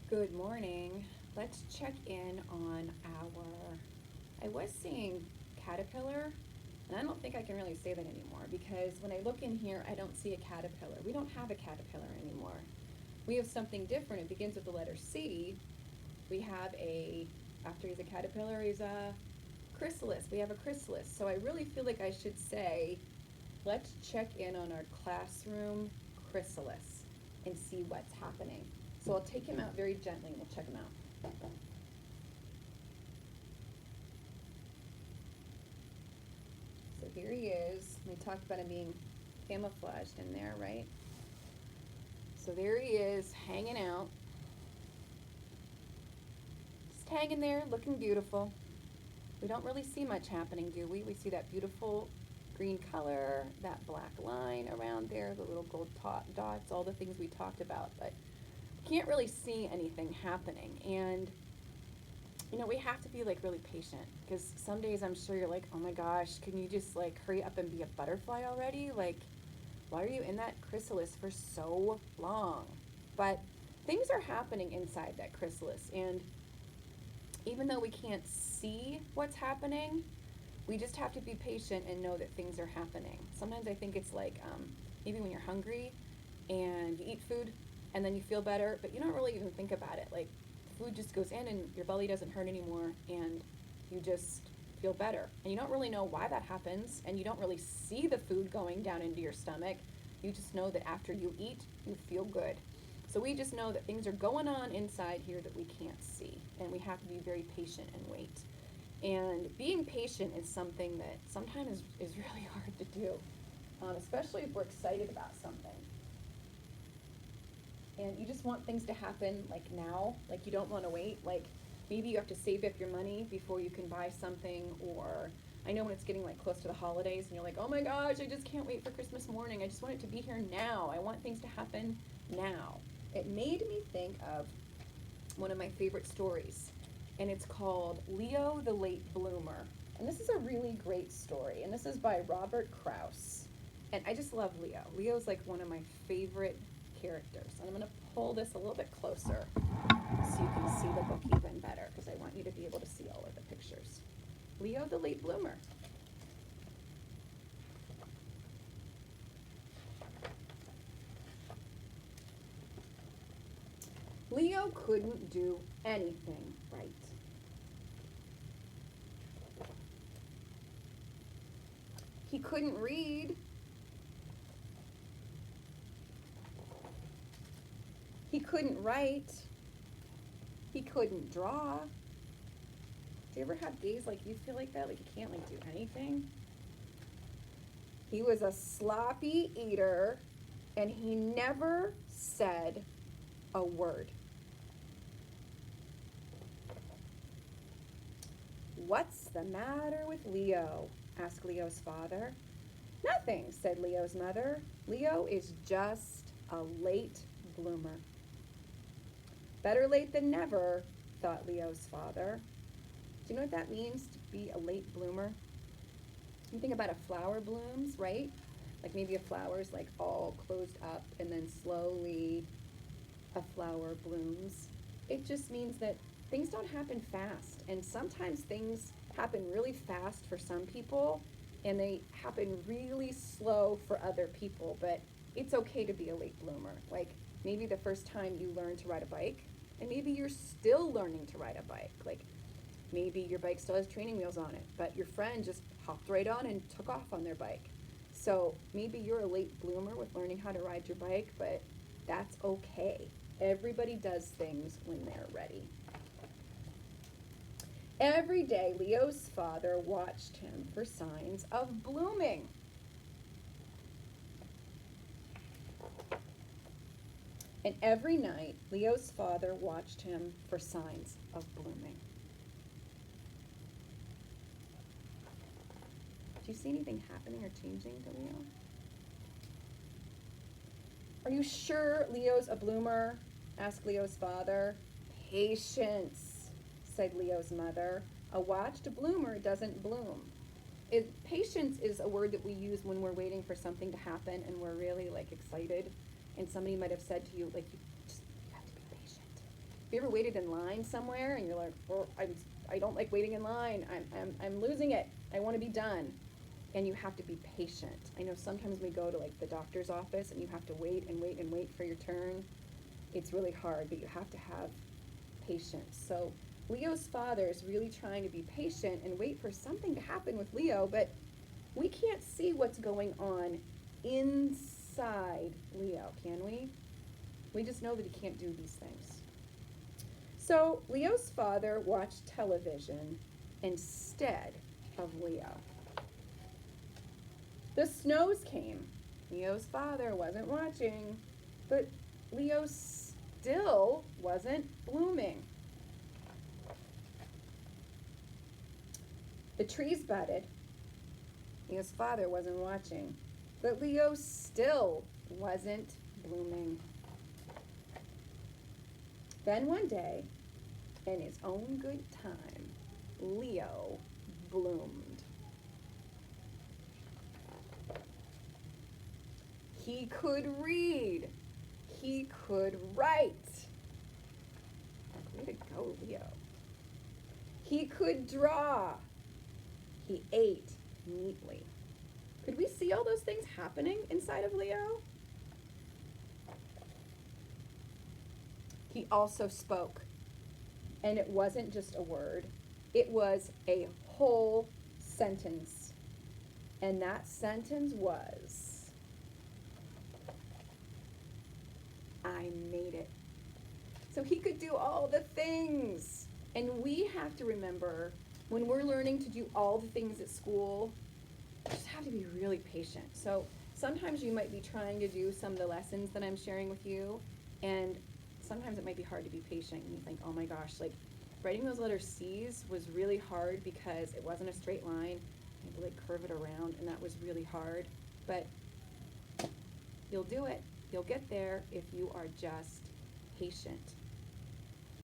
Good morning. Let's check in on I was seeing Caterpiller, and I don't think I can really say that anymore because when I look in here, I don't see a caterpillar. We don't have a caterpillar anymore. We have something different. It begins with the letter C. We have after he's a caterpillar, he's a chrysalis. We have a chrysalis. So I really feel like I should say, let's check in on our classroom chrysalis and see what's happening. So I'll take him out very gently and we'll check him out. So here he is. We talked about him being camouflaged in there, right? So there he is, hanging out. Just hanging there, looking beautiful. We don't really see much happening, do we? We see that beautiful green color, that black line around there, the little gold dots, all the things we talked about, but can't really see anything happening. And we have to be like really patient because some days I'm sure you're like, oh my gosh, can you just like hurry up and be a butterfly already? Like, why are you in that chrysalis for so long? But things are happening inside that chrysalis, and even though we can't see what's happening, we just have to be patient and know that things are happening. Sometimes I think it's like maybe when you're hungry and you eat food and then you feel better, but you don't really even think about it. Like, food just goes in and your belly doesn't hurt anymore and you just feel better. And you don't really know why that happens, and you don't really see the food going down into your stomach. You just know that after you eat, you feel good. So we just know that things are going on inside here that we can't see, and we have to be very patient and wait. And being patient is something that sometimes is really hard to do, especially if we're excited about something. And you just want things to happen like now, like you don't want to wait. Like maybe you have to save up your money before you can buy something, or I know when it's getting like close to the holidays and you're like, oh my gosh, I just can't wait for Christmas morning. I just want it to be here now. I want things to happen now. It made me think of one of my favorite stories, and it's called Leo the Late Bloomer. And this is a really great story, and this is by Robert Krause. And I just love Leo. Leo's like one of my favorite characters. And I'm going to pull this a little bit closer so you can see the book even better, because I want you to be able to see all of the pictures. Leo the Late Bloomer. Leo couldn't do anything right. He couldn't read. He couldn't write. He couldn't draw. Do you ever have days like you feel like that? Like you can't like do anything? He was a sloppy eater, and he never said a word. What's the matter with Leo? Asked Leo's father. Nothing, said Leo's mother. Leo is just a late bloomer. Better late than never, thought Leo's father. Do you know what that means, to be a late bloomer? You think about a flower blooms, right? Like maybe a flower is like all closed up and then slowly a flower blooms. It just means that things don't happen fast, and sometimes things happen really fast for some people and they happen really slow for other people. But it's okay to be a late bloomer. Like maybe the first time you learn to ride a bike, and maybe you're still learning to ride a bike. Like maybe your bike still has training wheels on it, but your friend just hopped right on and took off on their bike. So maybe you're a late bloomer with learning how to ride your bike, but that's okay. Everybody does things when they're ready. Every day, Leo's father watched him for signs of blooming. And every night, Leo's father watched him for signs of blooming. Do you see anything happening or changing to Leo? Are you sure Leo's a bloomer? Asked Leo's father. Patience, said Leo's mother. A watched bloomer doesn't bloom. Patience is a word that we use when we're waiting for something to happen and we're really like excited. And somebody might have said to you, like, you have to be patient. you ever waited in line somewhere and you're like, oh, I don't like waiting in line. I'm losing it. I want to be done. And you have to be patient. I know sometimes we go to like the doctor's office and you have to wait and wait and wait for your turn. It's really hard, but you have to have patience. So Leo's father is really trying to be patient and wait for something to happen with Leo, but we can't see what's going on inside Leo, can we? We just know that he can't do these things. So Leo's father watched television instead of Leo. The snows came. Leo's father wasn't watching, but Leo still wasn't blooming. The trees budded. Leo's father wasn't watching, but Leo still wasn't blooming. Then one day, in his own good time, Leo bloomed. He could read. He could write. Way to go, Leo. He could draw. He ate neatly. Could we see all those things happening inside of Leo? He also spoke. And it wasn't just a word. It was a whole sentence. And that sentence was, I made it. So he could do all the things. And we have to remember, when we're learning to do all the things at school, you just have to be really patient. So sometimes you might be trying to do some of the lessons that I'm sharing with you, and sometimes it might be hard to be patient, and you think, oh my gosh, like writing those letter C's was really hard because it wasn't a straight line. I had to like curve it around, and that was really hard. But you'll do it. You'll get there if you are just patient.